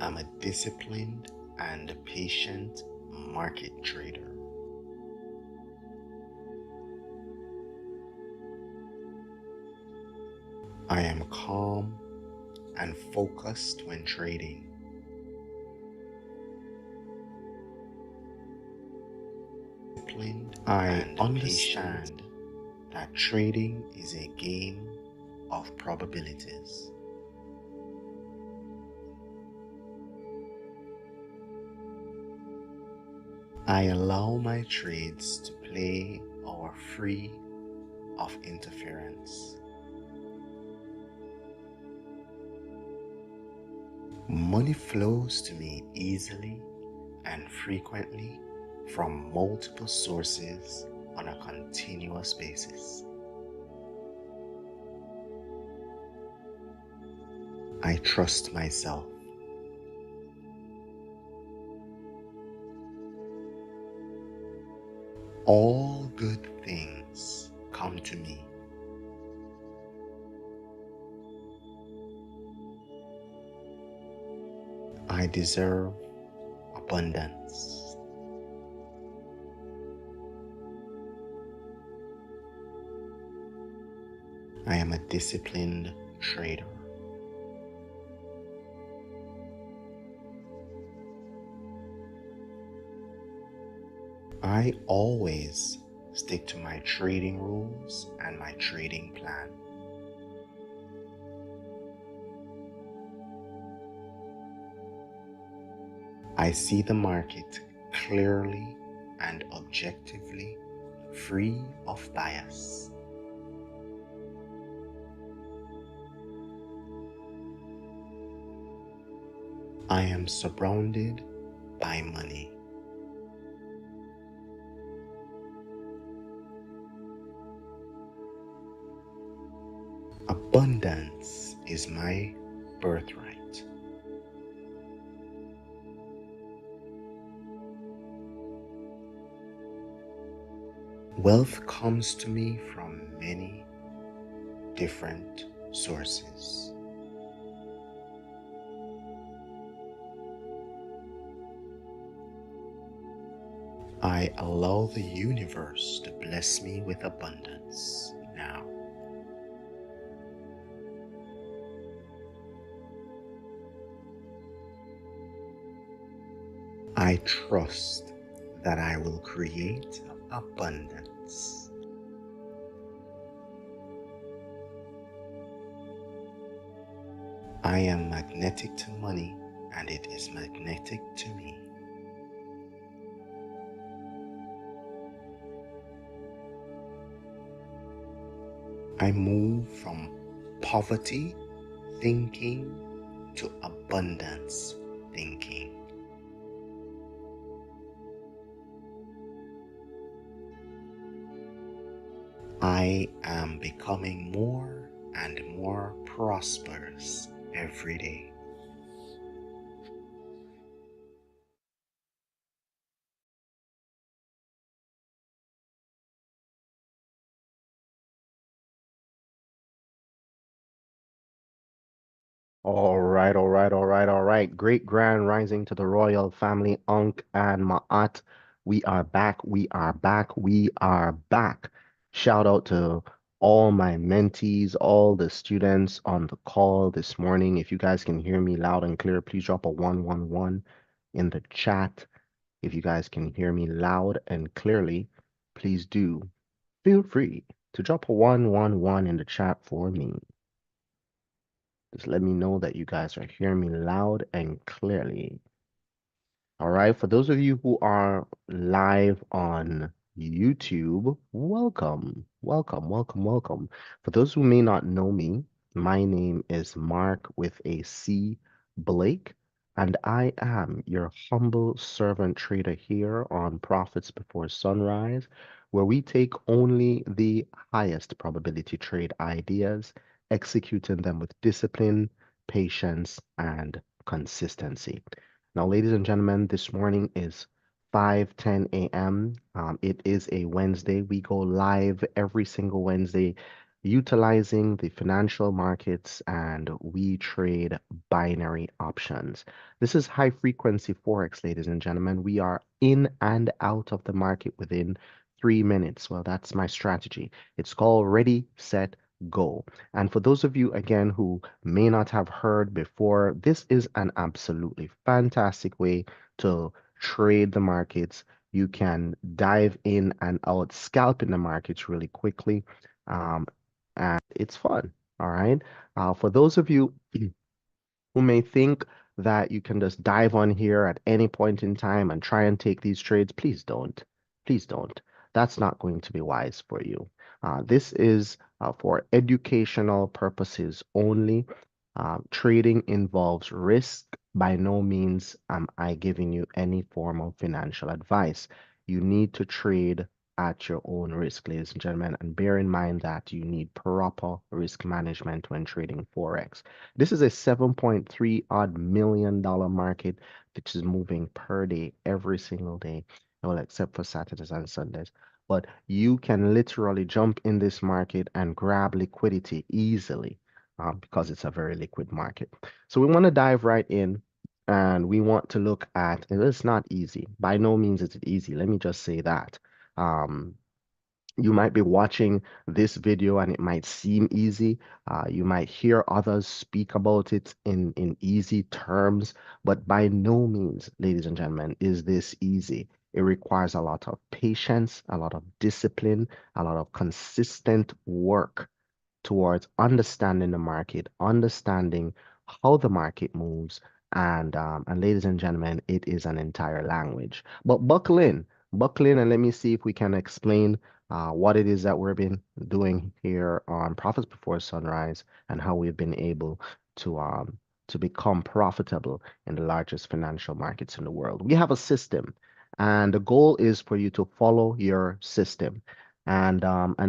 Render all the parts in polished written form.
am a disciplined and patient market trader. I am calm and focused when trading. I understand that trading is a game of probabilities. I allow my trades to play or free of interference. Money flows to me easily and frequently from multiple sources on a continuous basis. I trust myself. All good things come to me. I deserve abundance. I am a disciplined trader. I always stick to my trading rules and my trading plan. I see the market clearly and objectively, free of bias. I am surrounded by money. Abundance is my birthright. Wealth comes to me from many different sources. I allow the universe to bless me with abundance now. I trust that I will create abundance. I am magnetic to money and it is magnetic to me. I move from poverty thinking to abundance thinking. I am becoming more and more prosperous every day. All right. Great grand rising to the royal family, Unc and Ma'at. We are back. Shout out to all my mentees, all the students on the call this morning. If you guys can hear me loud and clear, please drop a 111 in the chat. If you guys can hear me loud and clearly, please do feel free to drop a 111 in the chat for me. Just let me know that you guys are hearing me loud and clearly. All right, for those of you who are live on YouTube, welcome. For those who may not know me, my name is Mark with a C, Blake, and I am your humble servant trader here on Profits Before Sunrise, where we take only the highest probability trade ideas, executing them with discipline, patience, and consistency. Now, ladies and gentlemen, this morning is 5:10 a.m. It is a Wednesday. We go live every single Wednesday, utilizing the financial markets, and we trade binary options. This is high frequency Forex, ladies and gentlemen. We are in and out of the market within 3 minutes. Well, that's my strategy. It's called ready, set, go. And for those of you, again, who may not have heard before, this is an absolutely fantastic way to trade the markets. You can dive in and out, scalping the markets really quickly. Um, and it's fun. All right. For those of you who may think that you can just dive on here at any point in time and try and take these trades, please don't. Please don't. That's not going to be wise for you. This is for educational purposes only. Trading involves risk. By no means am I giving you any form of financial advice. You need to trade at your own risk, ladies and gentlemen, and bear in mind that you need proper risk management when trading Forex. This is a 7.3 odd million-dollar market which is moving per day, every single day, well, except for Saturdays and Sundays. But you can literally jump in this market and grab liquidity easily because it's a very liquid market. So we want to dive right in and we want to look at, and it's not easy. By no means is it easy. Let me just say that. Um, you might be watching this video and it might seem easy. You might hear others speak about it in easy terms, but by no means, ladies and gentlemen, is this easy. It requires a lot of patience, a lot of discipline, a lot of consistent work towards understanding the market, understanding how the market moves, and ladies and gentlemen, it is an entire language. But buckle in, and let me see if we can explain what it is that we've been doing here on Profits Before Sunrise and how we've been able to become profitable in the largest financial markets in the world. We have a system, and the goal is for you to follow your system. And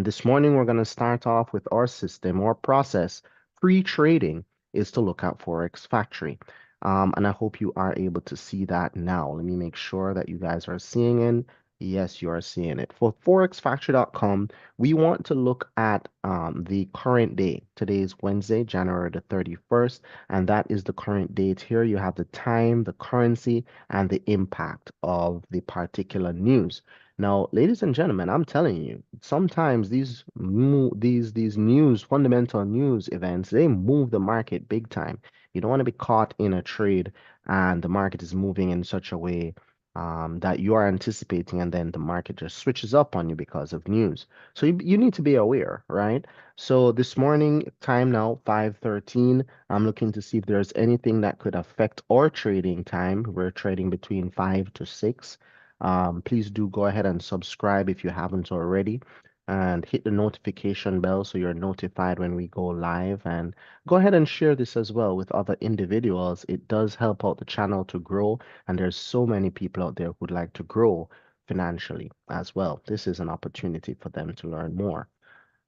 this morning we're going to start off with our system or process. Pre-trading is to look at Forex Factory. And I hope you are able to see that now. Let me make sure that you guys are seeing it. Yes, you are seeing it. For forexfactory.com, we want to look at the current day. Today is Wednesday, January the 31st, and that is the current date here. You have the time, the currency, and the impact of the particular news. Now, ladies and gentlemen, I'm telling you, sometimes these news, fundamental news events, they move the market big time. You don't want to be caught in a trade and the market is moving in such a way that you are anticipating, and then the market just switches up on you because of news. So you need to be aware, right? So this morning, time now, 5:13. I'm looking to see if there's anything that could affect our trading time. We're trading between 5 to 6. Please do go ahead and subscribe if you haven't already, and hit the notification bell so you're notified when we go live. And go ahead and share this as well with other individuals. It does help out the channel to grow, and there's so many people out there who'd like to grow financially as well. This is an opportunity for them to learn more.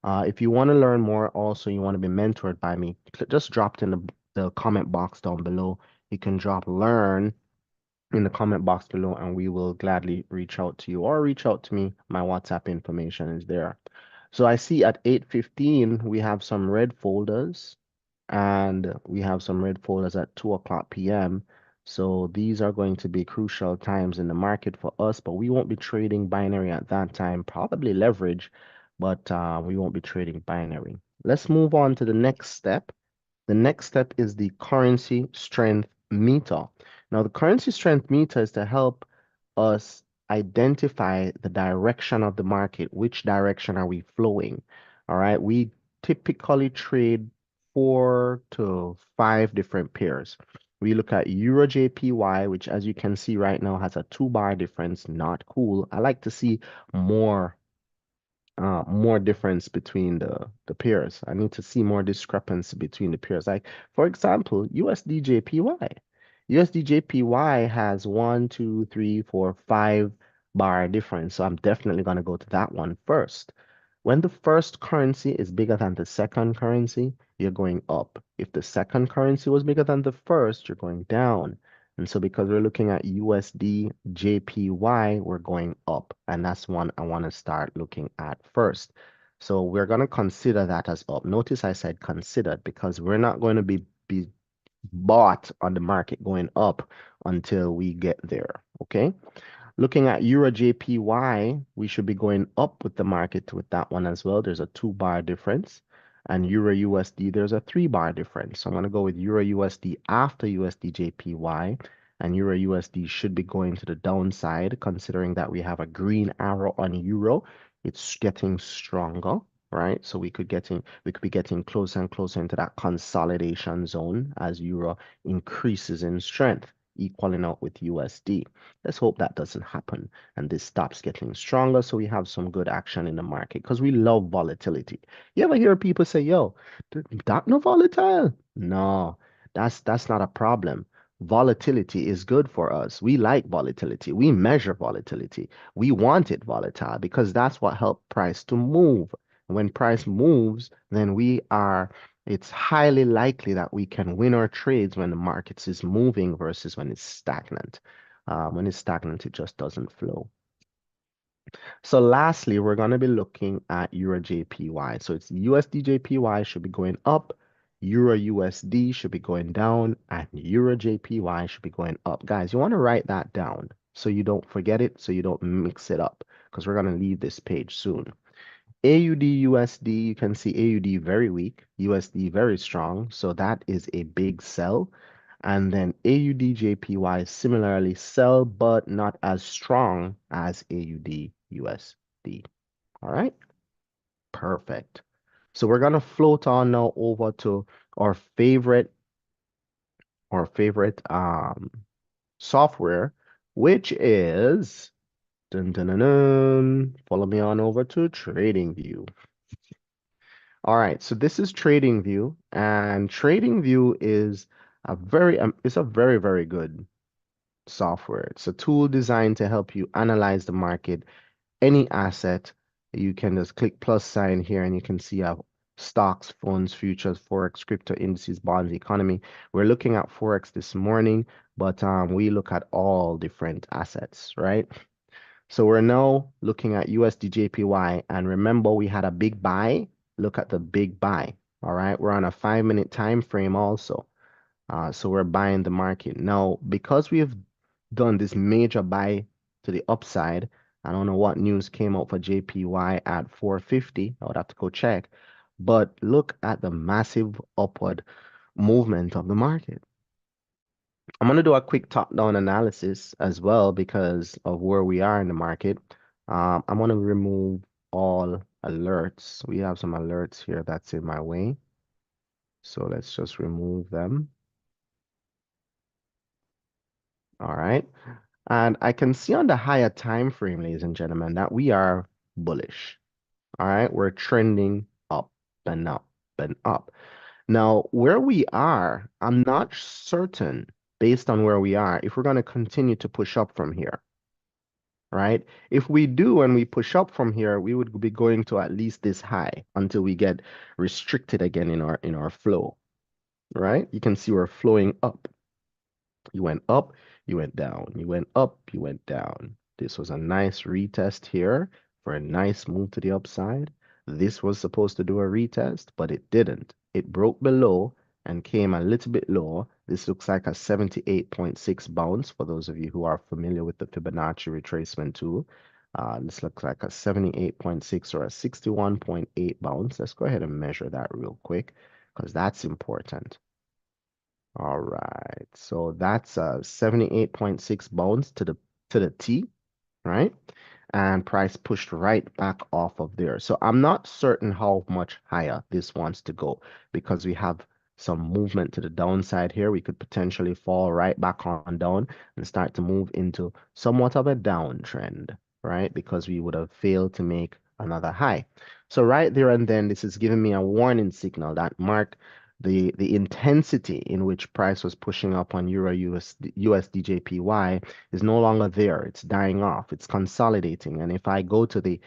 If you want to learn more, also you want to be mentored by me, just drop it in the comment box down below. You can drop learn in the comment box below and we will gladly reach out to you or reach out to me. My WhatsApp information is there. So I see at 8:15 we have some red folders and we have some red folders at 2 o'clock p.m. So these are going to be crucial times in the market for us, but we won't be trading binary at that time, probably leverage, but we won't be trading binary. Let's move on to the next step. The next step is the currency strength meter. Now, the currency strength meter is to help us identify the direction of the market. Which direction are we flowing? All right. We typically trade 4 to 5 different pairs. We look at EUROJPY, which, as you can see right now, has a 2 bar difference. Not cool. I like to see more more difference between the pairs. I need to see more discrepancy between the pairs. Like, for example, USDJPY. USDJPY has 1, 2, 3, 4, 5 bar difference. So I'm definitely going to go to that one first. When the first currency is bigger than the second currency, you're going up. If the second currency was bigger than the first, you're going down. And so because we're looking at USD JPY, we're going up. And that's one I want to start looking at first. So we're going to consider that as up. Notice I said considered because we're not going to be bought on the market going up until we get there. Okay. Looking at EUROJPY, we should be going up with the market with that one as well. There's a 2-bar difference. And Euro USD, there's a 3-bar difference. So I'm going to go with Euro USD after USDJPY. And Euro USD should be going to the downside, considering that we have a green arrow on Euro. It's getting stronger, right? So we could be getting closer and closer into that consolidation zone as Euro increases in strength, equaling out with USD. Let's hope that doesn't happen and this stops getting stronger so we have some good action in the market because we love volatility. You ever hear people say, yo, that no volatile? No, that's not a problem. Volatility is good for us. We like volatility. We measure volatility. We want it volatile because that's what helps price to move. When price moves, then it's highly likely that we can win our trades when the markets is moving versus when it's stagnant. When it's stagnant, it just doesn't flow. So lastly, we're going to be looking at EUROJPY. So it's USDJPY should be going up, Euro USD should be going down, and EUROJPY should be going up. Guys, you want to write that down so you don't forget it, so you don't mix it up, because we're going to leave this page soon. AUD USD, you can see AUD very weak, USD very strong, so that is a big sell. And then AUDJPY similarly sell, but not as strong as AUD USD. All right, perfect. So we're gonna float on now over to our favorite software, which is dun, dun, dun, dun, follow me on over to TradingView. All right, so this is TradingView, and TradingView is it's a very, very good software. It's a tool designed to help you analyze the market, any asset. You can just click plus sign here and you can see stocks, funds, futures, Forex, crypto, indices, bonds, economy. We're looking at Forex this morning, but we look at all different assets, right? So we're now looking at USDJPY, and remember we had a big buy. Look at the big buy. All right, we're on a 5-minute time frame also. So we're buying the market. Now, because we have done this major buy to the upside, I don't know what news came out for JPY at 450. I would have to go check. But look at the massive upward movement of the market. I'm going to do a quick top-down analysis as well because of where we are in the market. I'm going to remove all alerts. We have some alerts here that's in my way. So let's just remove them. All right. And I can see on the higher time frame, ladies and gentlemen, that we are bullish. All right. We're trending up and up and up. Now, where we are, I'm not certain based on where we are if we're going to continue to push up from here. Right? If we do and we push up from here, we would be going to at least this high until we get restricted again in our flow. Right? You can see we're flowing up. You went up, you went down. You went up, you went down. This was a nice retest here for a nice move to the upside. This was supposed to do a retest, but it didn't. It broke below and came a little bit lower. This looks like a 78.6 bounce for those of you who are familiar with the Fibonacci retracement tool. This looks like a 78.6 or a 61.8 bounce. Let's go ahead and measure that real quick because that's important. All right, so that's a 78.6 bounce to the T, right? And price pushed right back off of there. So I'm not certain how much higher this wants to go because we have some movement to the downside here. We could potentially fall right back on down and start to move into somewhat of a downtrend, right? Because we would have failed to make another high. So right there and then, this is giving me a warning signal that Mark, the intensity in which price was pushing up on Euro USDJPY is no longer there. It's dying off. It's consolidating. And if I go to the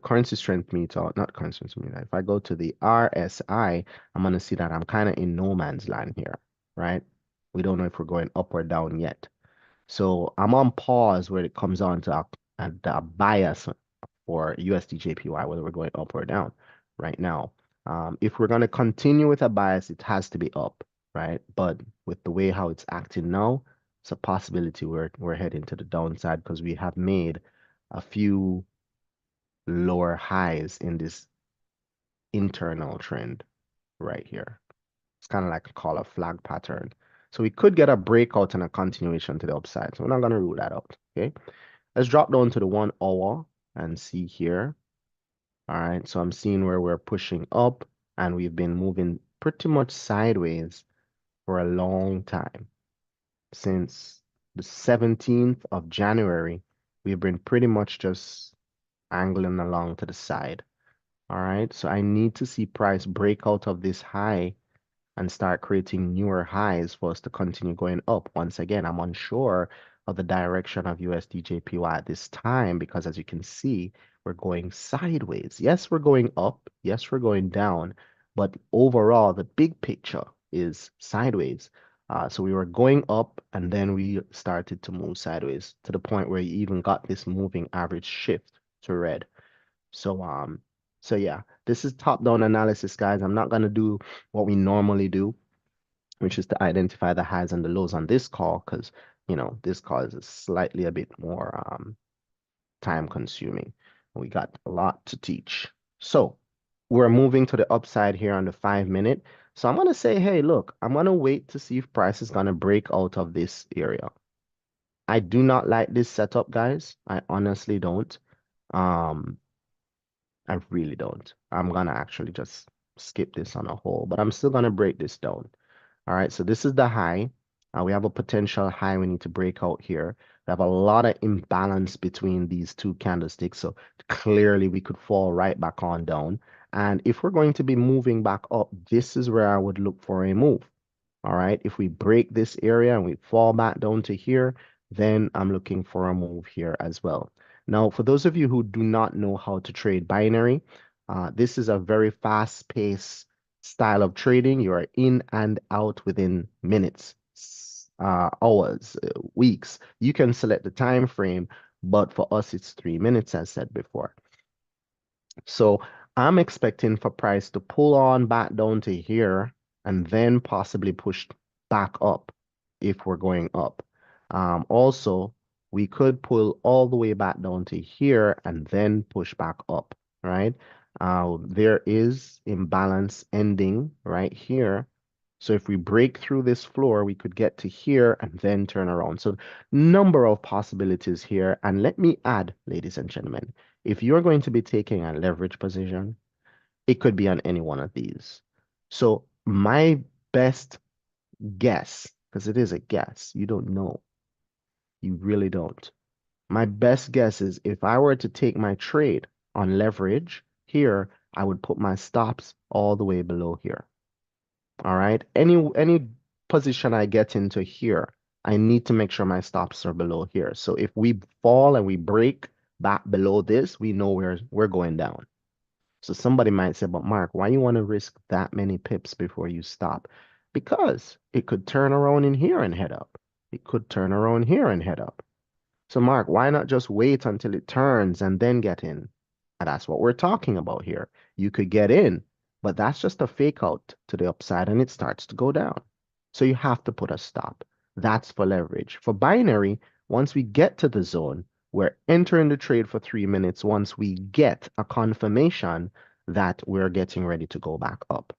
currency strength meter, not currency strength meter, if I go to the RSI, I'm going to see that I'm kind of in no man's land here, right? We don't know if we're going up or down yet. So I'm on pause where it comes on to a bias for USDJPY, whether we're going up or down right now. If we're going to continue with a bias, it has to be up, right? But with the way how it's acting now, it's a possibility we're heading to the downside because we have made a few lower highs in this internal trend right here. It's kind of like a call of flag pattern. So we could get a breakout and a continuation to the upside. So we're not going to rule that out. Okay. Let's drop down to the 1 hour and see here. All right. So I'm seeing where we're pushing up and we've been moving pretty much sideways for a long time. Since the 17th of January, we've been pretty much just angling along to the side. All right. So I need to see price break out of this high and start creating newer highs for us to continue going up. Once again, I'm unsure of the direction of USDJPY at this time because as you can see, we're going sideways. Yes, we're going up. Yes, we're going down. But overall, the big picture is sideways. So we were going up and then we started to move sideways to the point where you even got this moving average shift to red. So yeah, this is top-down analysis, guys. I'm not gonna do what we normally do, which is to identify the highs and the lows on this call, because this call is slightly a bit more time consuming. We got a lot to teach. So we're moving to the upside here on the 5-minute. So I'm gonna say, hey, look, I'm gonna wait to see if price is gonna break out of this area. I do not like this setup, guys. I honestly don't. Um, I really don't. I'm gonna actually just skip this on a whole, but I'm still gonna break this down. All right, so this is the high. We have a potential high we need to break out here. We have a lot of imbalance between these two candlesticks, so clearly we could fall right back on down. And if we're going to be moving back up, this is where I would look for a move. All right, if we break this area and we fall back down to here, then I'm looking for a move here as well. Now, for those of you who do not know how to trade binary, this is a very fast-paced style of trading. You are in and out within minutes, hours, weeks. You can select the time frame, but for us, it's 3 minutes, as said before. So I'm expecting for price to pull on back down to here and then possibly push back up if we're going up. Also, we could pull all the way back down to here and then push back up, right? There is imbalance ending right here. So if we break through this floor, we could get to here and then turn around. So number of possibilities here. And let me add, ladies and gentlemen, if you're going to be taking a leverage position, it could be on any one of these. So my best guess, because it is a guess, you don't know. You really don't. My best guess is if I were to take my trade on leverage here, I would put my stops all the way below here. All right. Any position I get into here, I need to make sure my stops are below here. So if we fall and we break back below this, we know we're going down. So somebody might say, but Mark, why you want to risk that many pips before you stop? Because it could turn around in here and head up. It could turn around here and head up. So Mark, why not just wait until it turns and then get in? And that's what we're talking about here. You could get in, but that's just a fake out to the upside and it starts to go down. So you have to put a stop. That's for leverage. For binary, once we get to the zone, we're entering the trade for 3 minutes once we get a confirmation that we're getting ready to go back up.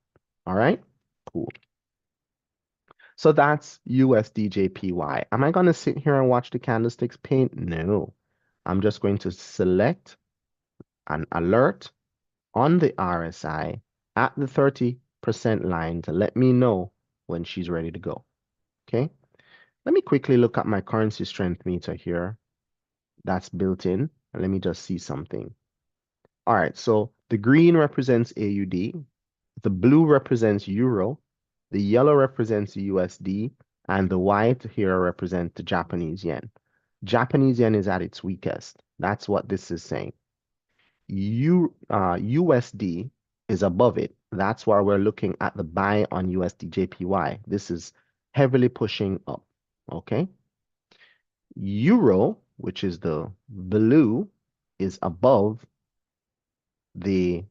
All right? Cool. So that's USDJPY. Am I going to sit here and watch the candlesticks paint? No. I'm just going to select an alert on the RSI at the 30% line to let me know when she's ready to go. Okay. Let me quickly look at my currency strength meter here. That's built in. And let me just see something. All right. So the green represents AUD. The blue represents Euro. The yellow represents USD. And the white here represents the Japanese yen. Japanese yen is at its weakest. That's what this is saying. USD is above it. That's why we're looking at the buy on USDJPY. This is heavily pushing up. Okay. Euro, which is the blue, is above the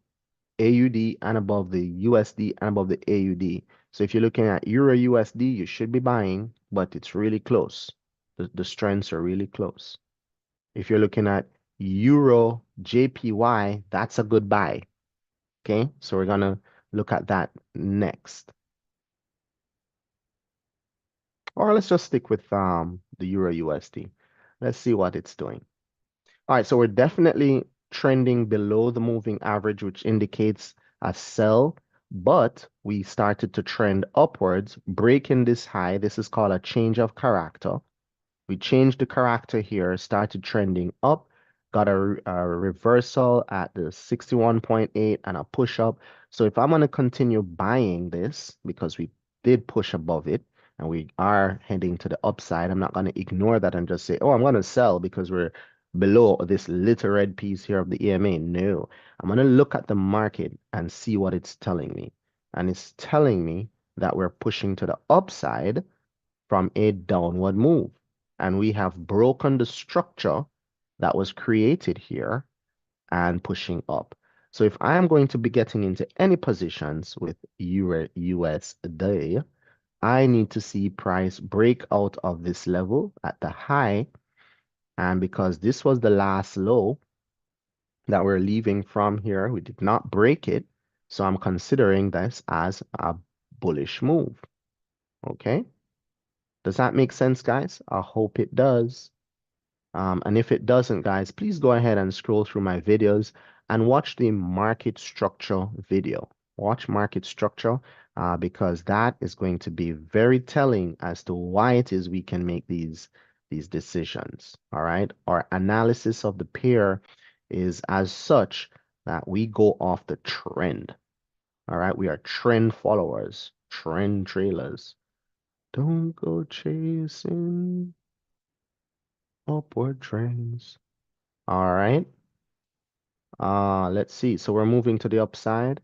AUD and above the USD and above the AUD. So if you're looking at Euro USD, you should be buying, but it's really close. The strengths are really close. If you're looking at Euro JPY, that's a good buy. Okay, so we're gonna look at that next. Or let's just stick with the Euro USD. Let's see what it's doing. All right, so we're definitely trending below the moving average, which indicates a sell, but we started to trend upwards, breaking this high. This is called a change of character. We changed the character here, started trending up, got a reversal at the 61.8 and a push up. So if I'm going to continue buying this, because we did push above it and we are heading to the upside, I'm not going to ignore that and just say, oh, I'm going to sell because we're below this little red piece here of the EMA. No, I'm going to look at the market and see what it's telling me. And it's telling me that we're pushing to the upside from a downward move. And we have broken the structure that was created here and pushing up. So if I am going to be getting into any positions with Euro USD, I need to see price break out of this level at the high. And because this was the last low that we're leaving from here, we did not break it. So I'm considering this as a bullish move. Okay. Does that make sense, guys? I hope it does. And if it doesn't, guys, please go ahead and scroll through my videos and watch the market structure video. Watch market structure because that is going to be very telling as to why it is we can make these decisions. All right. Our analysis of the pair is as such that we go off the trend. All right. We are trend followers, trend trailers. Don't go chasing upward trends. All right. Let's see. So we're moving to the upside,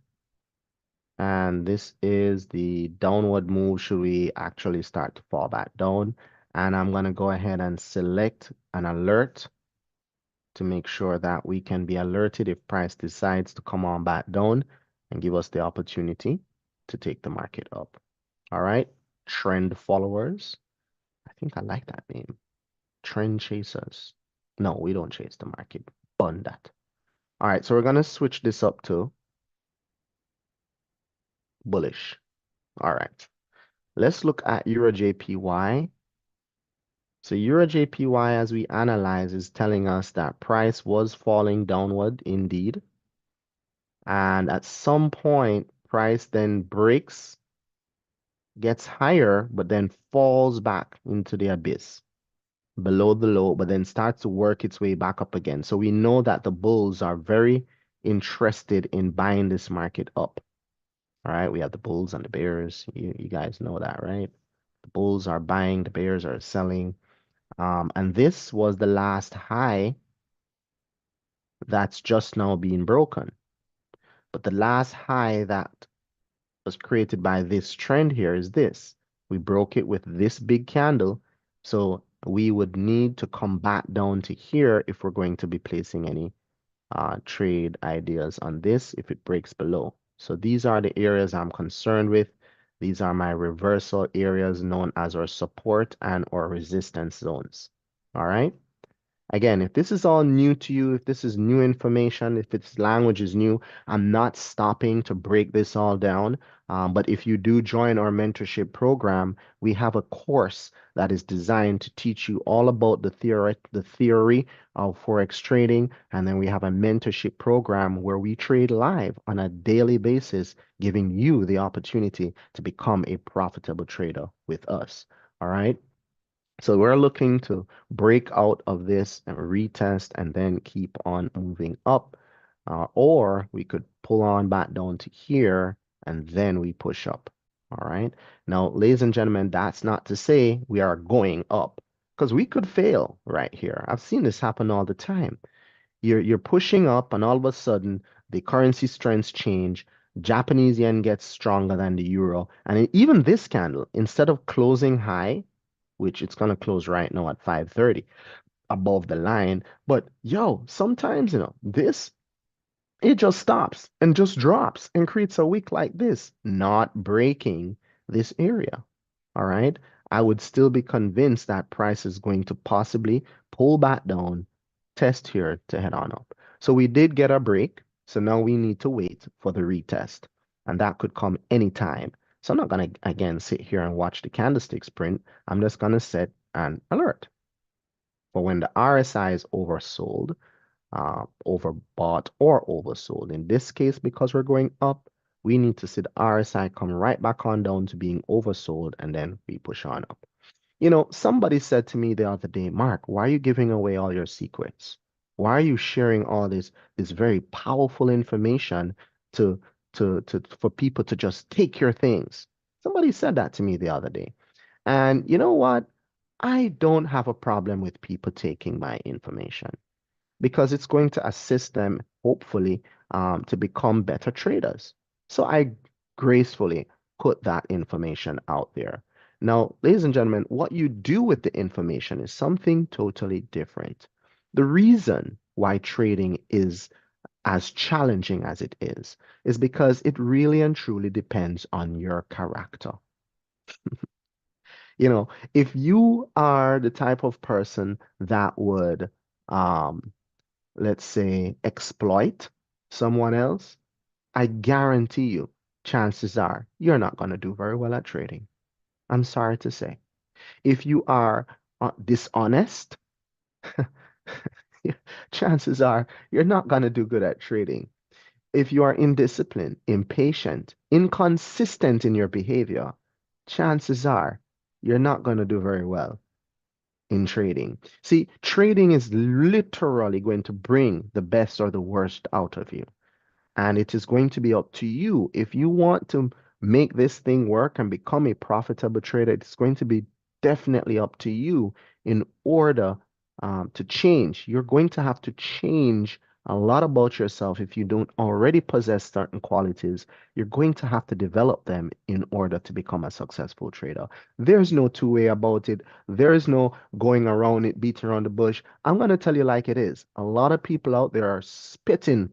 and this is the downward move. Should we actually start to fall back down? And I'm gonna go ahead and select an alert to make sure that we can be alerted if price decides to come on back down and give us the opportunity to take the market up. All right. Trend followers. I think I like that name. Trend chasers. No, we don't chase the market. Bun that. All right, so we're gonna switch this up to bullish. All right, let's look at EURJPY. So EURJPY, as we analyze, is telling us that price was falling downward indeed. And at some point, price then breaks, gets higher, but then falls back into the abyss below the low, but then starts to work its way back up again. So we know that the bulls are very interested in buying this market up. All right, we have the bulls and the bears. You guys know that, right? The bulls are buying, the bears are selling. And this was the last high that's just now being broken. But the last high that was created by this trend here is this. We broke it with this big candle. So we would need to come back down to here if we're going to be placing any trade ideas on this if it breaks below. So these are the areas I'm concerned with. These are my reversal areas known as our support and or resistance zones. All right. Again, if this is all new to you, if this is new information, if this language is new, I'm not stopping to break this all down. But if you do join our mentorship program, we have a course that is designed to teach you all about the theory of Forex trading. And then we have a mentorship program where we trade live on a daily basis, giving you the opportunity to become a profitable trader with us. All right. So we're looking to break out of this and retest and then keep on moving up. Or we could pull on back down to here and then we push up. All right. Now, ladies and gentlemen, that's not to say we are going up because we could fail right here. I've seen this happen all the time. You're pushing up and all of a sudden the currency strengths change. Japanese yen gets stronger than the euro. And even this candle, instead of closing high, which it's going to close right now at 5:30 above the line. But yo, sometimes, this It just stops and just drops and creates a wick like this, not breaking this area. All right. I would still be convinced that price is going to possibly pull back down, test here to head on up. So we did get a break. So now we need to wait for the retest. And that could come anytime. So I'm not going to, again, sit here and watch the candlesticks print. I'm just going to set an alert for when the RSI is oversold, overbought or oversold. In this case, because we're going up, we need to see the RSI come right back on down to being oversold, and then we push on up. You know, somebody said to me the other day, Mark, why are you giving away all your secrets? Why are you sharing all this very powerful information to for people to just take your things? Somebody said that to me the other day. And you know what? I don't have a problem with people taking my information because it's going to assist them, hopefully, to become better traders. So I gracefully put that information out there. Now, ladies and gentlemen, what you do with the information is something totally different. The reason why trading is as challenging as it is because it really and truly depends on your character. You know, if you are the type of person that would, um, let's say, exploit someone else, I guarantee you, chances are you're not going to do very well at trading. I'm sorry to say. If you are dishonest, chances are you're not going to do good at trading. If you are indisciplined, impatient, inconsistent in your behavior, chances are you're not going to do very well in trading. See, trading is literally going to bring the best or the worst out of you. And it is going to be up to you. If you want to make this thing work and become a profitable trader, it's going to be definitely up to you in order to change. You're going to have to change a lot about yourself if you don't already possess certain qualities. You're going to have to develop them in order to become a successful trader. There's no two-way about it. There is no going around it, beating around the bush. I'm going to tell you like it is. A lot of people out there are spitting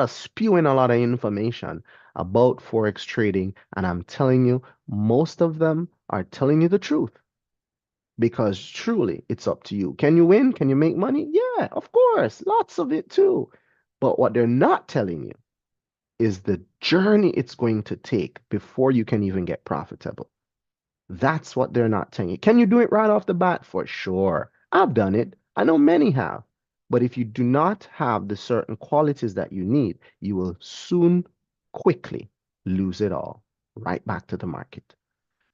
spewing a lot of information about Forex trading. And I'm telling you, most of them are telling you the truth because truly it's up to you. Can you win? Can you make money? Yeah, of course. Lots of it too. But what they're not telling you is the journey it's going to take before you can even get profitable. That's what they're not telling you. Can you do it right off the bat? For sure. I've done it. I know many have. But if you do not have the certain qualities that you need, you will soon, quickly lose it all right back to the market.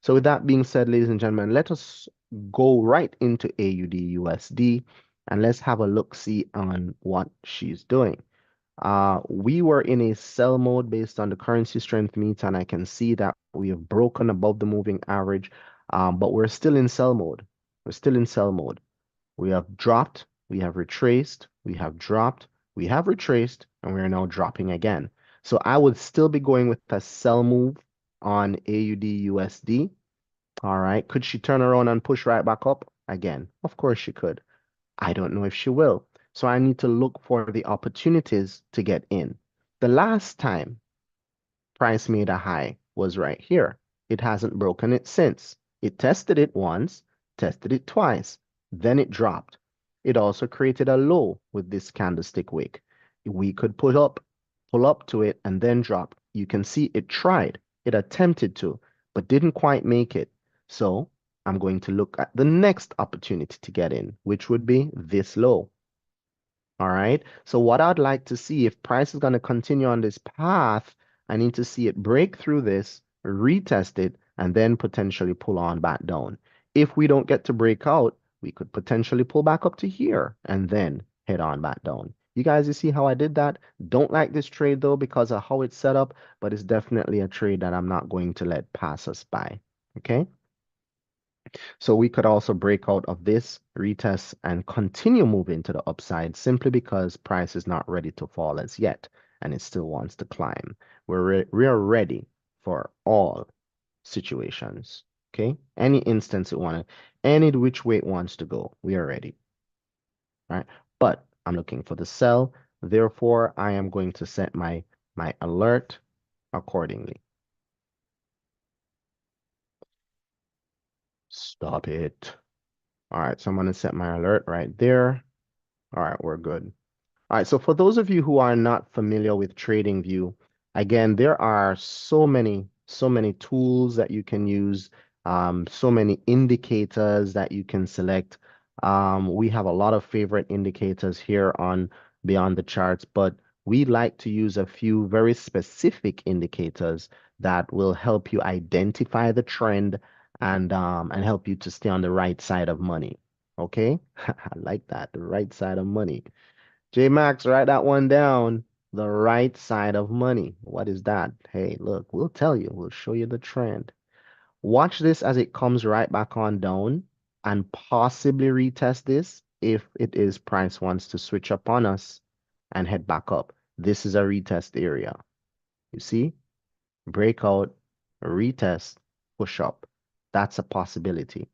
So, with that being said, ladies and gentlemen, let us go right into AUD USD and let's have a look see on what she's doing. We were in a sell mode based on the currency strength meter, and I can see that we have broken above the moving average, but we're still in sell mode. We're still in sell mode. We have dropped, we have retraced, we have dropped, we have retraced, and we are now dropping again. So I would still be going with a sell move on AUD USD. All right. Could she turn around and push right back up again? Of course she could. I don't know if she will. So I need to look for the opportunities to get in. The last time price made a high was right here. It hasn't broken it since. It tested it once, tested it twice, then it dropped. It also created a low with this candlestick wick. We could pull up to it and then drop. You can see it tried, it attempted to, but didn't quite make it. So I'm going to look at the next opportunity to get in, which would be this low. All right. So what I'd like to see, if price is going to continue on this path, I need to see it break through this, retest it, and then potentially pull on back down. If we don't get to break out, we could potentially pull back up to here and then head on back down. You guys, you see how I did that? Don't like this trade though because of how it's set up, but it's definitely a trade that I'm not going to let pass us by. Okay. So we could also break out of this retest and continue moving to the upside simply because price is not ready to fall as yet and it still wants to climb. We are ready for all situations. Okay. Any instance it wanted, any which way it wants to go, we are ready. Right. But I'm looking for the sell. Therefore, I am going to set my alert accordingly. Stop it. All right, so I'm going to set my alert right there. All right, we're good. All right, so for those of you who are not familiar with TradingView, again, there are so many tools that you can use, so many indicators that you can select. We have a lot of favorite indicators here on Beyond the Charts, but we like to use a few very specific indicators that will help you identify the trend and help you to stay on the right side of money. Okay? I like that, the right side of money. J Max, write that one down. The right side of money. What is that? Hey, look, we'll tell you. We'll show you the trend. Watch this as it comes right back on down and possibly retest this if it is price wants to switch up on us and head back up. This is a retest area. You see? Breakout, retest, push up. That's a possibility.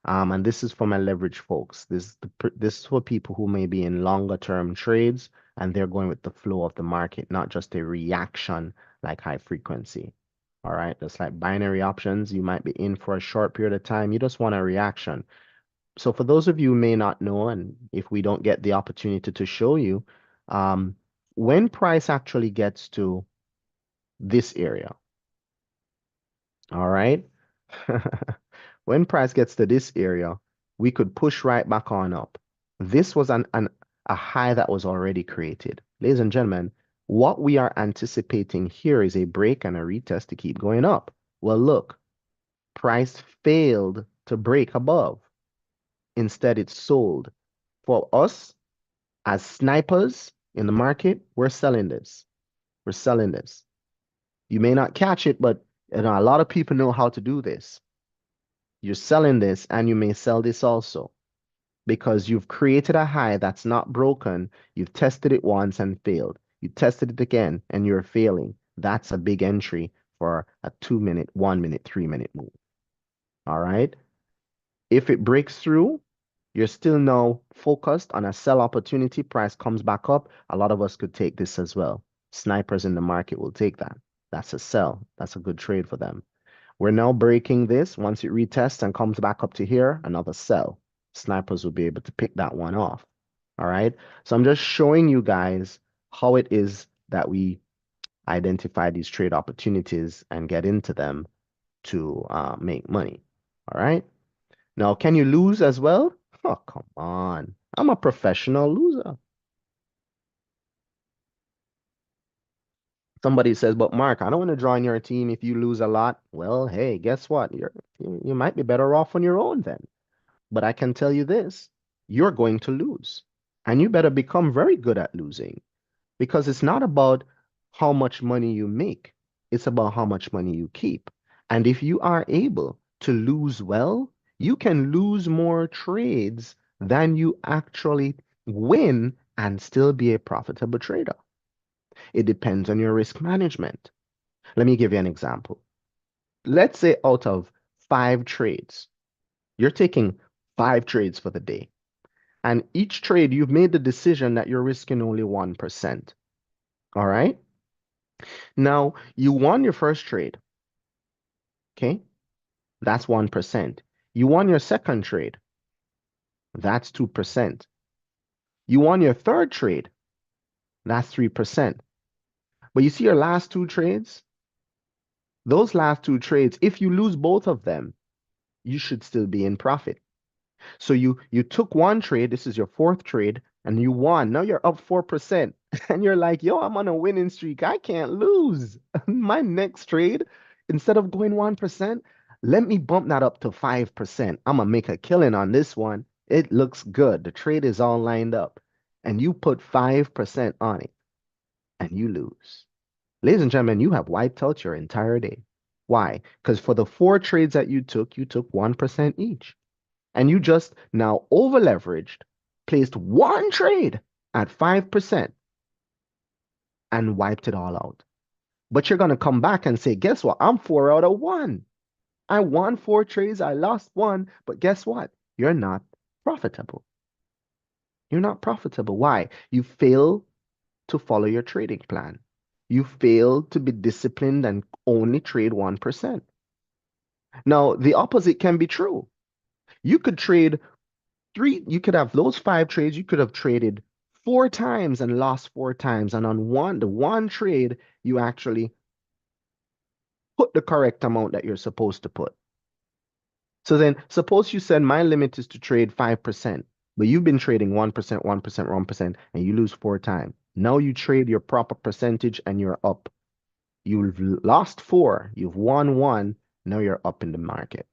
And this is for my leverage folks. This is for people who may be in longer term trades and they're going with the flow of the market, not just a reaction like high frequency. All right, just like binary options, you might be in for a short period of time. You just want a reaction. So for those of you who may not know, and if we don't get the opportunity to show you, um, when price actually gets to this area, all right, when price gets to this area, we could push right back on up. This was a high that was already created. Ladies and gentlemen, what we are anticipating here is a break and a retest to keep going up. Well, look, price failed to break above. Instead, it sold. For us, as snipers in the market, we're selling this. We're selling this. You may not catch it, but a lot of people know how to do this. You're selling this and you may sell this also because you've created a high that's not broken. You've tested it once and failed. You tested it again and you're failing. That's a big entry for a 2-minute, 1-minute, 3-minute move. All right. If it breaks through, you're still now focused on a sell opportunity. Price comes back up. A lot of us could take this as well. Snipers in the market will take that. That's a sell. That's a good trade for them. We're now breaking this. Once it retests and comes back up to here, another sell. Snipers will be able to pick that one off. All right. So I'm just showing you guys how it is that we identify these trade opportunities and get into them to make money. All right. Now, can you lose as well? Oh, come on. I'm a professional loser. Somebody says, but Mark, I don't want to join your team if you lose a lot. Well, hey, guess what? You might be better off on your own then. But I can tell you this, you're going to lose. And you better become very good at losing because it's not about how much money you make, it's about how much money you keep. And if you are able to lose well, you can lose more trades than you actually win and still be a profitable trader. It depends on your risk management. Let me give you an example. Let's say out of 5 trades, you're taking 5 trades for the day. And each trade, you've made the decision that you're risking only 1%. All right. Now, you won your first trade. Okay. That's 1%. You won your second trade. That's 2%. You won your third trade. That's 3%. But you see your last 2 trades? Those last 2 trades, if you lose both of them, you should still be in profit. So you took one trade, this is your fourth trade, and you won. Now you're up 4%. And you're like, yo, I'm on a winning streak. I can't lose. My next trade, instead of going 1%, let me bump that up to 5%. I'm gonna make a killing on this one. It looks good. The trade is all lined up. And you put 5% on it and you lose. Ladies and gentlemen, you have wiped out your entire day. Why? Because for the 4 trades that you took 1% each and you just now over leveraged, placed one trade at 5% and wiped it all out. But you're going to come back and say, guess what? I'm 4 out of 1. I won 4 trades, I lost one, but guess what? You're not profitable. You're not profitable. Why? You fail to follow your trading plan. You failed to be disciplined and only trade 1%. Now, the opposite can be true. You could trade you could have those 5 trades, you could have traded 4 times and lost 4 times. And on the one trade, you actually put the correct amount that you're supposed to put. So then suppose you said my limit is to trade 5%, but you've been trading 1%, 1%, 1%, and you lose 4 times. Now you trade your proper percentage and you're up. You've lost 4, you've won 1, now you're up in the market.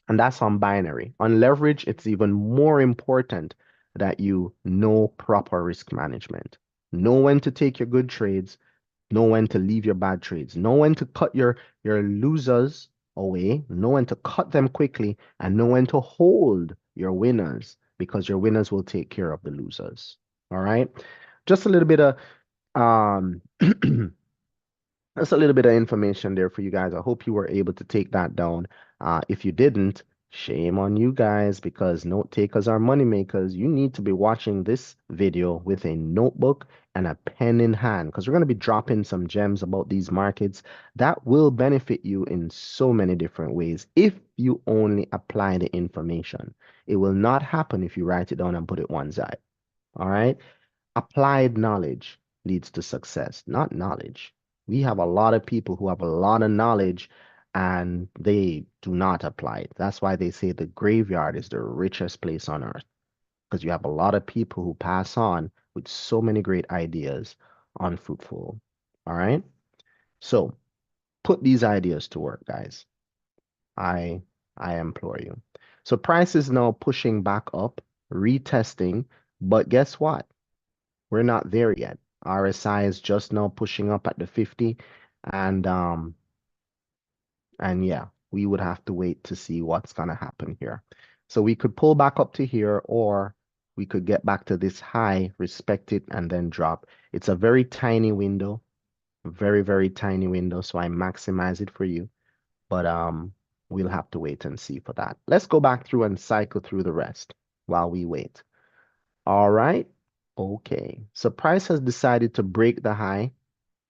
And that's on binary. On leverage, it's even more important that you know proper risk management. Know when to take your good trades, know when to leave your bad trades, know when to cut your losers away, know when to cut them quickly, and know when to hold your winners because your winners will take care of the losers. All right. Just a little bit of um that's a little bit of information there for you guys. I hope you were able to take that down. If you didn't, shame on you guys because note takers are money makers. You need to be watching this video with a notebook and a pen in hand because we're going to be dropping some gems about these markets that will benefit you in so many different ways if you only apply the information. It will not happen if you write it down and put it one side. All right. Applied knowledge leads to success, not knowledge. We have a lot of people who have a lot of knowledge and they do not apply it. That's why they say the graveyard is the richest place on earth because you have a lot of people who pass on with so many great ideas unfruitful. All right. So put these ideas to work, guys. I I implore you. So price is now pushing back up, retesting, but guess what? We're not there yet. RSI is just now pushing up at the 50 and yeah, we would have to wait to see what's going to happen here. So we could pull back up to here or we could get back to this high, respect it and then drop. It's a very tiny window, very very tiny window, so I maximize it for you. But we'll have to wait and see for that. Let's go back through and cycle through the rest while we wait. All right. Okay. So price has decided to break the high.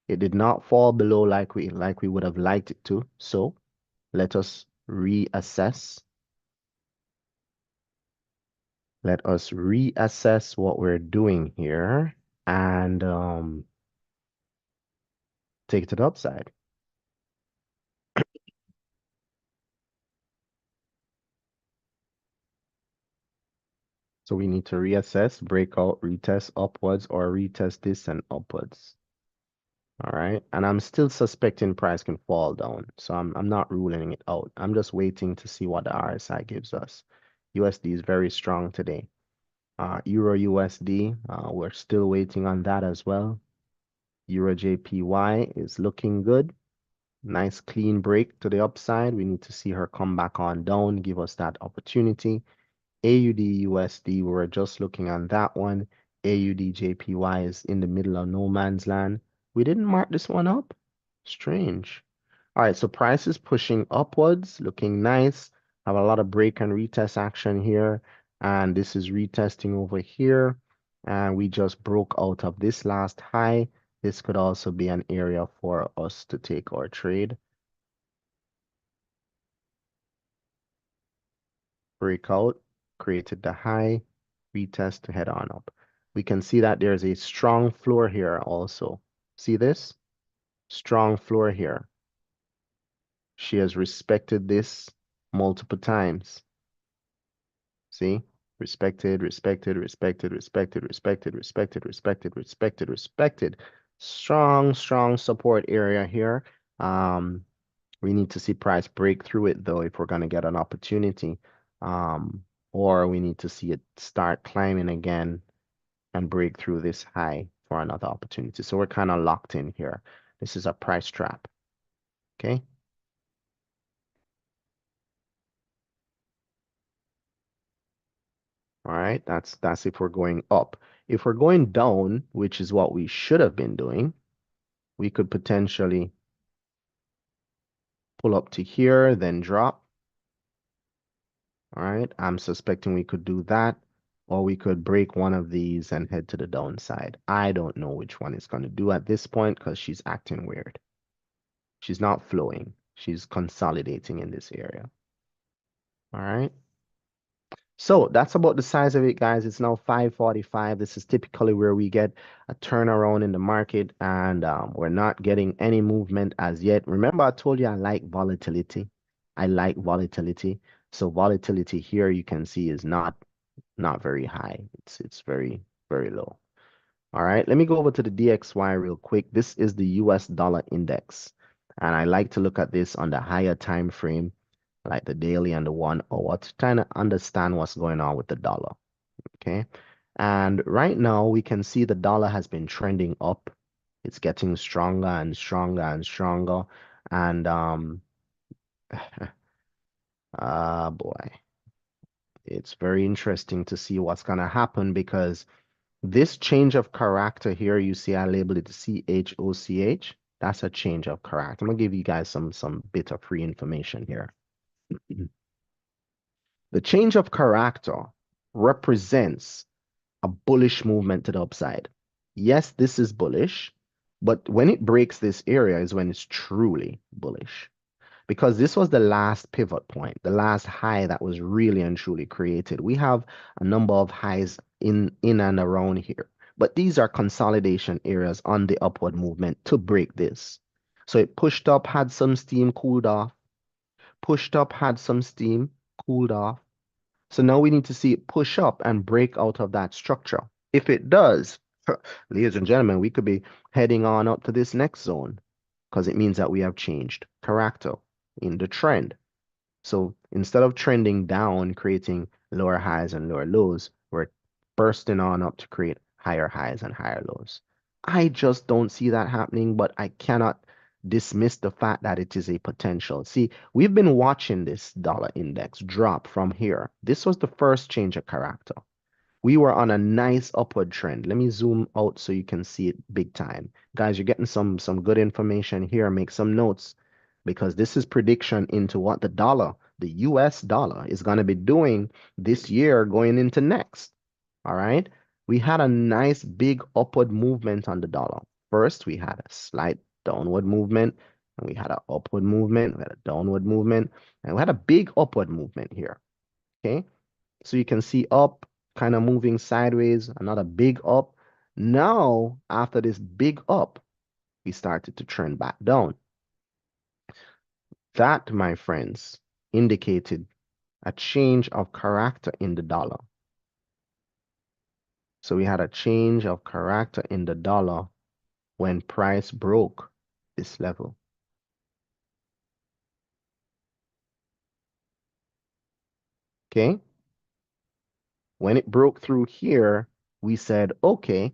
It did not fall below like we would have liked it to. So let us reassess. Let us reassess what we're doing here and take it to the upside. So we need to reassess, breakout, retest upwards, or retest this and upwards. All right. And I'm still suspecting price can fall down. So I'm not ruling it out. I'm just waiting to see what the RSI gives us. USD is very strong today. Euro USD, we're still waiting on that as well. EUROJPY is looking good. Nice clean break to the upside. We need to see her come back on down, give us that opportunity. AUD USD, we're just looking on that one. AUDJPY is in the middle of no man's land. We didn't mark this one up. Strange. All right, so price is pushing upwards, looking nice. Have a lot of break and retest action here. And this is retesting over here. And we just broke out of this last high. This could also be an area for us to take our trade. Breakout, created the high, retest to head on up. We can see that there's a strong floor here also. See this? Strong floor here. She has respected this multiple times. See? Respected, respected, respected, respected, respected, respected, respected, respected, respected. Strong, strong support area here. We need to see price break through it though if we're going to get an opportunity. Or we need to see it start climbing again and break through this high for another opportunity. So we're kind of locked in here. This is a price trap. Okay. All right, that's if we're going up. If we're going down, which is what we should have been doing, we could potentially pull up to here, then drop. All right, I'm suspecting we could do that. or we could break one of these and head to the downside. I don't know which one it's going to do at this point because she's acting weird. She's not flowing. She's consolidating in this area. All right. So that's about the size of it, guys. It's now 5:45. This is typically where we get a turnaround in the market, and we're not getting any movement as yet. Remember, I told you I like volatility. I like volatility. So volatility here, you can see, is not very high. It's very low. All right, let me go over to the DXY real quick. This is the US dollar index, and I like to look at this on the higher time frame, like the daily and the 1 hour, to trying to understand what's going on with the dollar. Okay, and right now we can see the dollar has been trending up. It's getting stronger and stronger and stronger, and ah boy, it's very interesting to see what's gonna happen because this change of character here, you see I labeled it CHOCH. That's a change of character. I'm gonna give you guys some bit of free information here. The change of character represents a bullish movement to the upside. Yes, this is bullish, but when it breaks this area is when it's truly bullish. Because this was the last pivot point, the last high that was really and truly created. We have a number of highs in and around here, but these are consolidation areas on the upward movement to break this. So it pushed up, had some steam, cooled off, pushed up, had some steam, cooled off. So now we need to see it push up and break out of that structure. If it does, ladies and gentlemen, we could be heading on up to this next zone because it means that we have changed character in the trend. So instead of trending down, creating lower highs and lower lows, we're bursting on up to create higher highs and higher lows. I just don't see that happening, but I cannot dismiss the fact that it is a potential. See, we've been watching this dollar index drop from here. This was the first change of character. We were on a nice upward trend. Let me zoom out so you can see it big time. Guys, you're getting some good information here. Make some notes because this is prediction into what the US dollar, is going to be doing this year going into next. All right. We had a nice big upward movement on the dollar. First, we had a slight downward movement, and we had an upward movement, we had a downward movement, and we had a big upward movement here. Okay. So you can see up, kind of moving sideways, another big up. Now, after this big up, we started to trend back down. That, my friends, indicated a change of character in the dollar. So we had a change of character in the dollar when price broke this level. Okay? When it broke through here, we said, okay,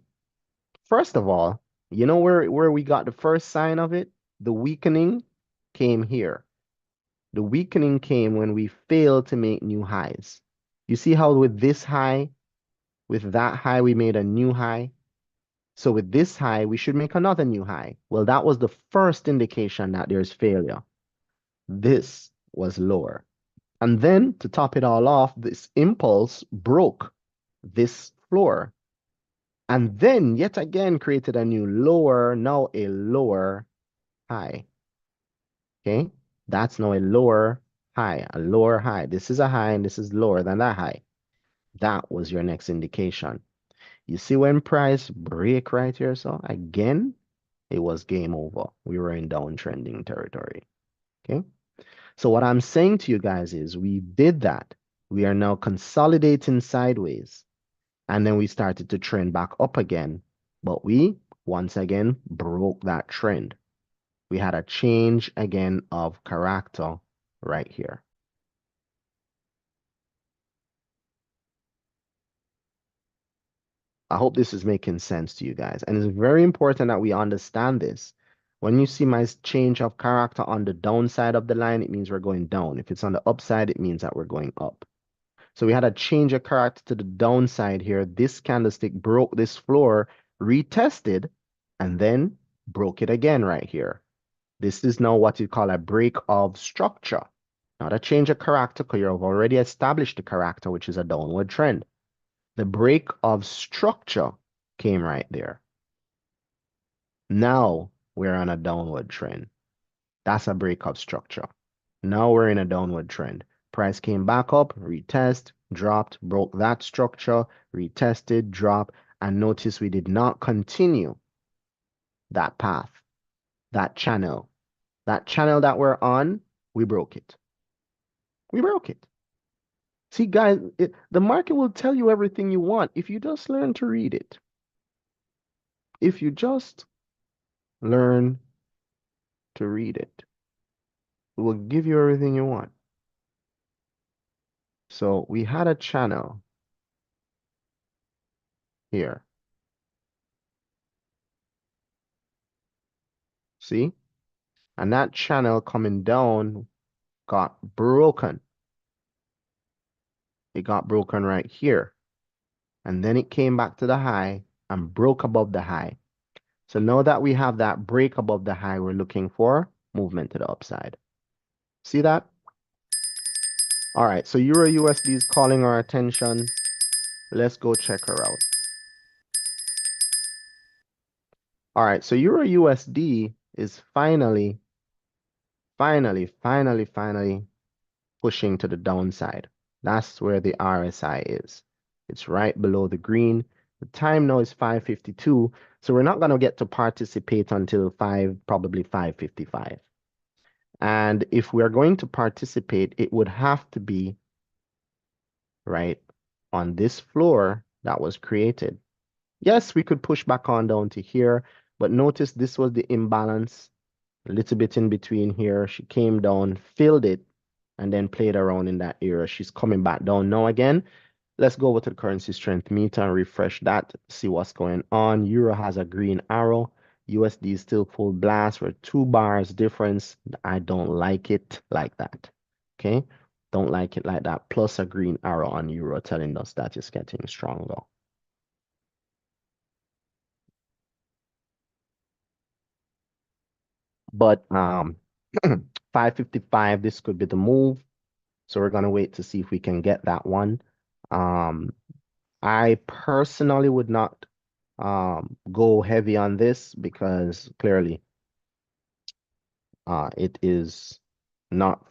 first of all, you know where we got the first sign of it? The weakening came here. The weakening came when we failed to make new highs. You see how with this high, with that high, we made a new high. So with this high, we should make another new high. Well, that was the first indication that there's failure. This was lower. And then to top it all off, this impulse broke this floor. And then yet again created a new lower, now a lower high. Okay, that's now a lower high, a lower high. This is a high and this is lower than that high. That was your next indication. You see when price break right here, so again, it was game over. We were in downtrending territory. Okay, so what I'm saying to you guys is we did that. We are now consolidating sideways. And then we started to trend back up again. But we, once again, broke that trend. We had a change again of character right here. I hope this is making sense to you guys. And it's very important that we understand this. When you see my change of character on the downside of the line, it means we're going down. If it's on the upside, it means that we're going up. So we had a change of character to the downside here. This candlestick broke this floor, retested, and then broke it again right here. This is now what you call a break of structure, not a change of character because you've already established the character, which is a downward trend. The break of structure came right there. Now we're on a downward trend. That's a break of structure. Now we're in a downward trend. Price came back up, retest, dropped, broke that structure, retested, dropped, and notice we did not continue that path, that channel. That channel that we're on, we broke it. We broke it. See, guys, the market will tell you everything you want if you just learn to read it. If you just learn to read it, it will give you everything you want. So we had a channel here. See? And that channel coming down got broken. It got broken right here. And then it came back to the high and broke above the high. So now that we have that break above the high, we're looking for movement to the upside. See that? All right, so Euro USD is calling our attention. Let's go check her out. All right, so Euro USD is finally pushing to the downside. That's where the RSI is. It's right below the green. The time now is 5:52, so we're not going to get to participate until probably 5:55. And if we're going to participate, it would have to be right on this floor that was created. Yes, we could push back on down to here, but notice this was the imbalance, a little bit in between here. She came down, filled it, and then played around in that area. She's coming back down now again. Let's go over to the currency strength meter and refresh that, see what's going on. Euro has a green arrow. USD is still full blast. We're 2 bars difference. I don't like it like that. Okay? Don't like it like that. Plus a green arrow on Euro telling us that it's getting stronger. But 5:55, this could be the move. So we're going to wait to see if we can get that one. I personally would not go heavy on this because clearly it's not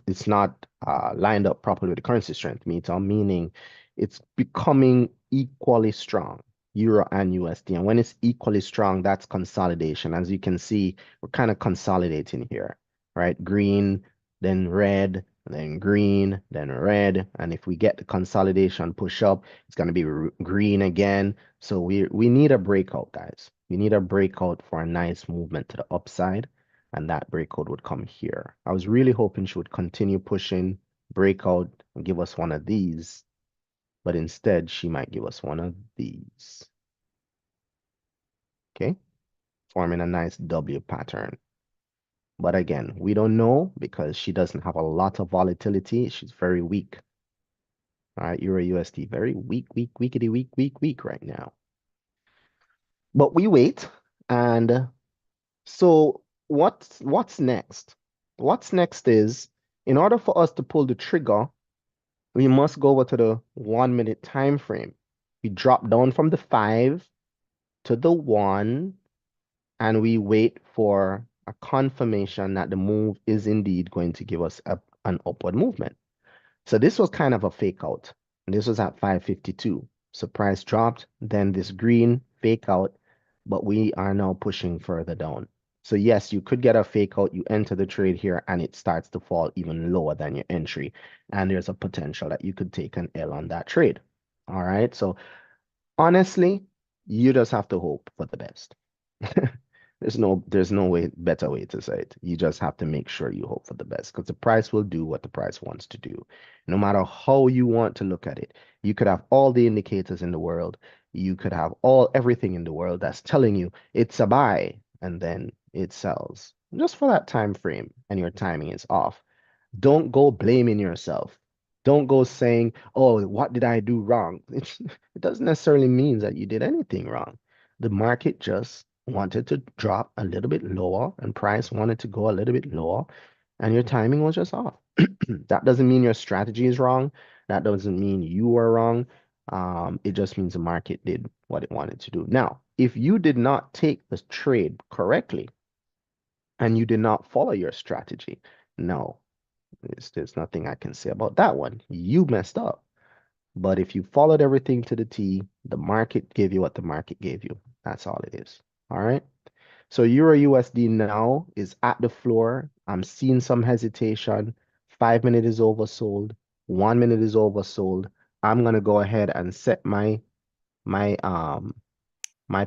lined up properly with the currency strength meter, meaning it's becoming equally strong, Euro and USD. And when it's equally strong, that's consolidation. As you can see, we're kind of consolidating here, right? Green, then red, then green, then red. And if we get the consolidation push up, it's going to be green again. So we need a breakout, guys. We need a breakout for a nice movement to the upside. And that breakout would come here. I was really hoping she would continue pushing, breakout, and give us one of these. But instead, she might give us one of these. Okay? Forming a nice W pattern. But again, we don't know because she doesn't have a lot of volatility. She's very weak. All right, Euro USD, very weak, weak right now. But we wait. And so what's next? What's next is, in order for us to pull the trigger, we must go over to the 1 minute time frame. We drop down from the 5 to the 1, and we wait for a confirmation that the move is indeed going to give us an upward movement. So this was kind of a fake out. And this was at 5:52. So price dropped, then this green fake out, but we are now pushing further down. So yes, you could get a fake out. You enter the trade here and it starts to fall even lower than your entry. And there's a potential that you could take an L on that trade. All right. So honestly, you just have to hope for the best. There's no better way to say it. You just have to make sure you hope for the best because the price will do what the price wants to do. No matter how you want to look at it, you could have all the indicators in the world. You could have everything in the world that's telling you it's a buy, and then it sells just for that time frame, and your timing is off. Don't go blaming yourself. Don't go saying, "Oh, what did I do wrong?" It doesn't necessarily mean that you did anything wrong. The market just wanted to drop a little bit lower and price wanted to go a little bit lower, and your timing was just off. That doesn't mean your strategy is wrong. That doesn't mean you are wrong. It just means the market did what it wanted to do. Now, if you did not take the trade correctly and you did not follow your strategy, no, there's nothing I can say about that one. You messed up. But if you followed everything to the T, the market gave you what the market gave you. That's all it is. All right. So Euro USD now is at the floor. I'm seeing some hesitation. 5 minute is oversold. 1 minute is oversold. I'm gonna go ahead and set my my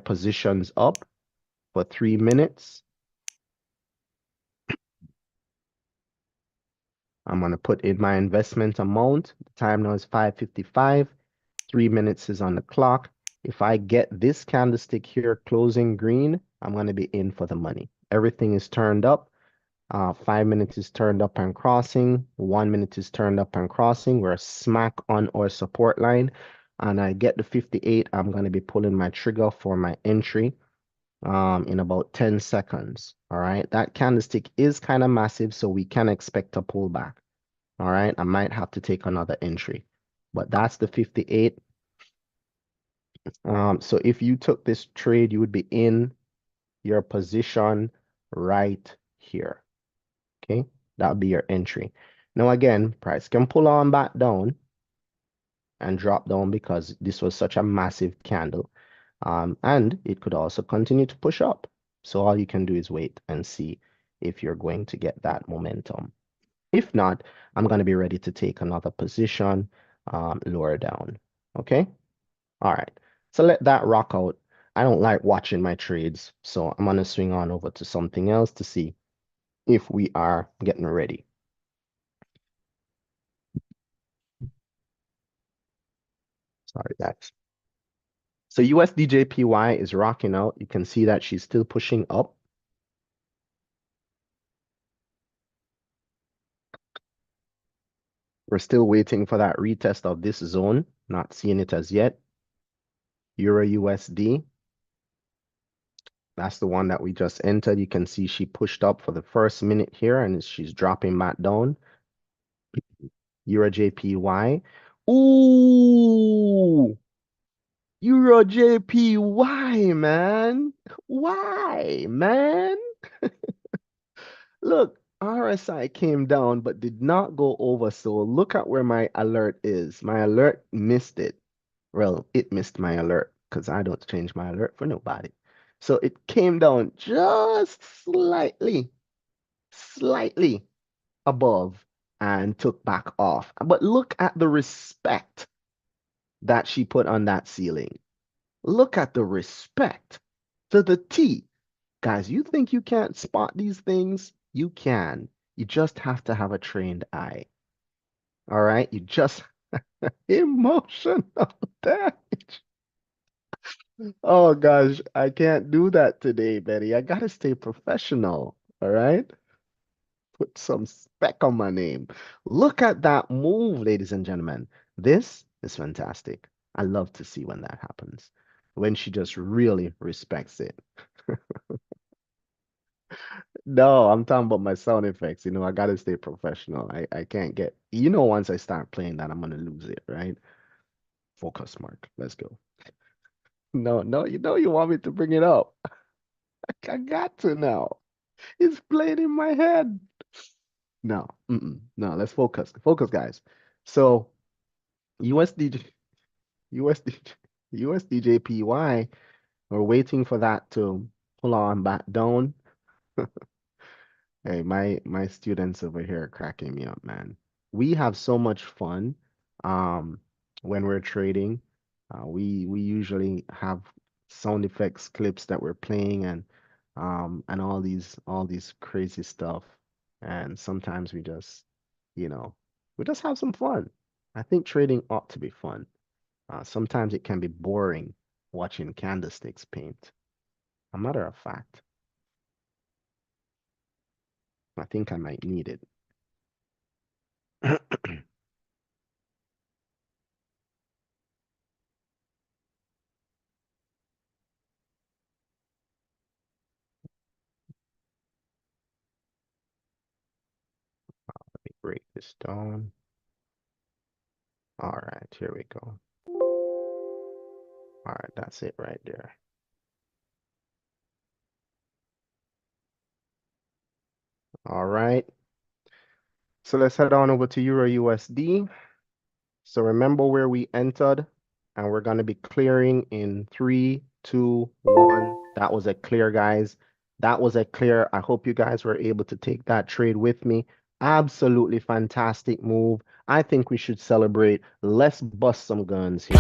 positions up for 3 minutes. I'm gonna put in my investment amount. The time now is 5:55. 3 minutes is on the clock. If I get this candlestick here closing green, I'm gonna be in for the money. Everything is turned up. 5 minutes is turned up and crossing. 1 minute is turned up and crossing. We're smack on our support line. And I get the 58. I'm going to be pulling my trigger for my entry in about 10 seconds. All right. That candlestick is kind of massive, so we can expect a pullback. All right. I might have to take another entry, but that's the 58. So if you took this trade, you would be in your position right here. Okay, that would be your entry. Now again, price can pull on back down and drop down because this was such a massive candle. And it could also continue to push up. So all you can do is wait and see if you're going to get that momentum. If not, I'm going to be ready to take another position lower down. Okay, all right. So let that rock out. I don't like watching my trades, so I'm going to swing on over to something else to see if we are getting ready. Sorry, guys. So USDJPY is rocking out. You can see that she's still pushing up. We're still waiting for that retest of this zone. Not seeing it as yet. Euro USD. That's the one that we just entered. You can see she pushed up for the first minute here and she's dropping back down. Euro JPY. Ooh, Euro JPY, man. Why, man? Look, RSI came down but did not go over. So look at where my alert is. My alert missed it. Well, it missed my alert because I don't change my alert for nobody. So it came down just slightly above and took back off. But look at the respect that she put on that ceiling. Look at the respect to the T. Guys, you think you can't spot these things? You can. You just have to have a trained eye. All right? You just emotional damage. Oh gosh, I can't do that today, Betty. I gotta stay professional. All right? Put some spec on my name. Look at that move, ladies and gentlemen. This is fantastic. I love to see when that happens. When she just really respects it. No, I'm talking about my sound effects. I gotta stay professional. I can't get, once I start playing that, I'm gonna lose it, right? Focus, Mark. Let's go. No, no, you want me to bring it up. I got to now. It's playing in my head. No, no, let's focus. Focus, guys. So USD, USD, USDJPY, we're waiting for that to pull on back down. Hey, my students over here are cracking me up, man. We have so much fun when we're trading. We usually have sound effects clips that we're playing and all these crazy stuff. And sometimes you know, we just have some fun. I think trading ought to be fun. Sometimes it can be boring watching candlesticks paint. A matter of fact, I think I might need it. Break this down. All right, here we go. All right, that's it right there. All right. So let's head on over to Euro USD. So remember where we entered, and we're going to be clearing in 3, 2, 1. That was a clear, guys. That was a clear. I hope you guys were able to take that trade with me. Absolutely fantastic move. I think we should celebrate. Let's bust some guns here.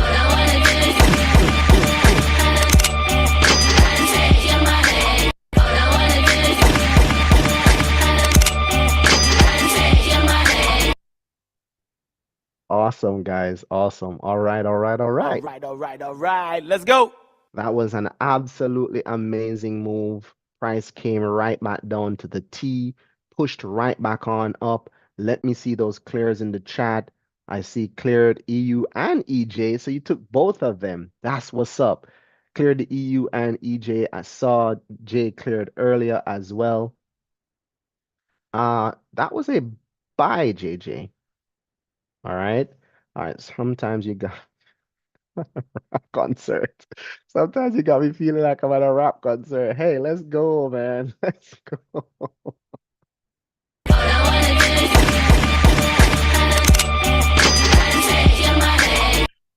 Awesome, guys. Awesome. All right, all right, all right. All right. Let's go. That was an absolutely amazing move. Price came right back down to the T, pushed right back on up. Let me see those clears in the chat. I see cleared EU and EJ. So you took both of them. That's what's up. Cleared the EU and EJ. I saw J cleared earlier as well. That was a buy, JJ. All right. All right. Sometimes you got concert. Sometimes you got me feeling like I'm at a rap concert. Hey, let's go, man. Let's go.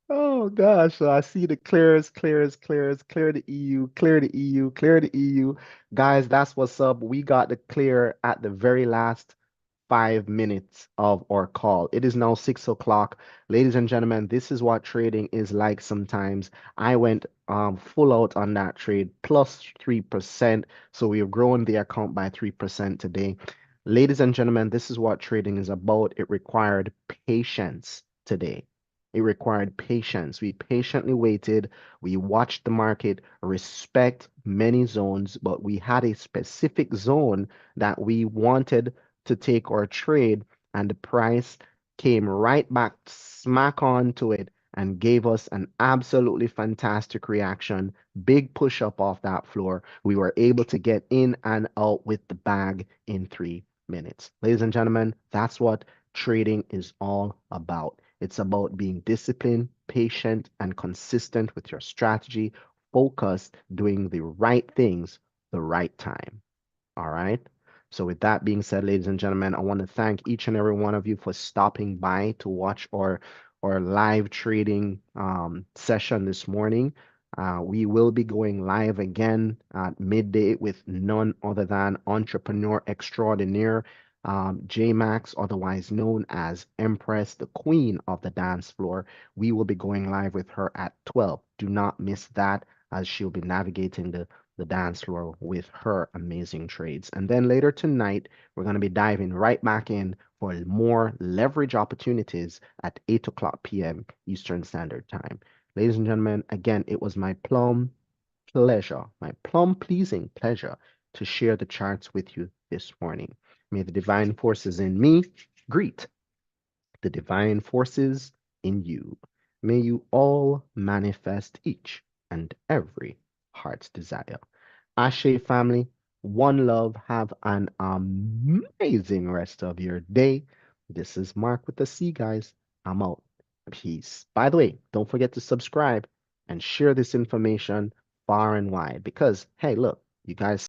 Oh gosh, so I see the clears, clear the EU, clear the EU, clear the EU. Guys, that's what's up. We got the clear at the very last 5 minutes of our call. It is now 6 o'clock. Ladies and gentlemen, this is what trading is like sometimes. I went full out on that trade, plus 3%. So we have grown the account by 3% today. Ladies and gentlemen, this is what trading is about. It required patience today. It required patience. We patiently waited. We watched the market respect many zones, but we had a specific zone that we wanted to take our trade, and the price came right back smack onto it and gave us an absolutely fantastic reaction. Big push up off that floor. We were able to get in and out with the bag in 3 minutes. Ladies and gentlemen, that's what trading is all about. It's about being disciplined, patient, and consistent with your strategy, focused, doing the right things the right time. All right. So, with that being said, ladies and gentlemen, I want to thank each and every one of you for stopping by to watch our live trading session this morning. We will be going live again at midday with none other than entrepreneur extraordinaire J Max, otherwise known as Empress, the queen of the dance floor. We will be going live with her at 12. Do not miss that, as she'll be navigating the dance floor with her amazing trades. And then later tonight, we're going to be diving right back in for more leverage opportunities at 8 o'clock p.m. Eastern Standard Time. Ladies and gentlemen, again, it was my plum pleasure, my plum pleasing pleasure to share the charts with you this morning. May the divine forces in me greet the divine forces in you. May you all manifest each and every heart's desire. Ashe family, one love. Have an amazing rest of your day. This is Mark with the C, guys. I'm out. Peace. By the way, don't forget to subscribe and share this information far and wide because, hey, look, you guys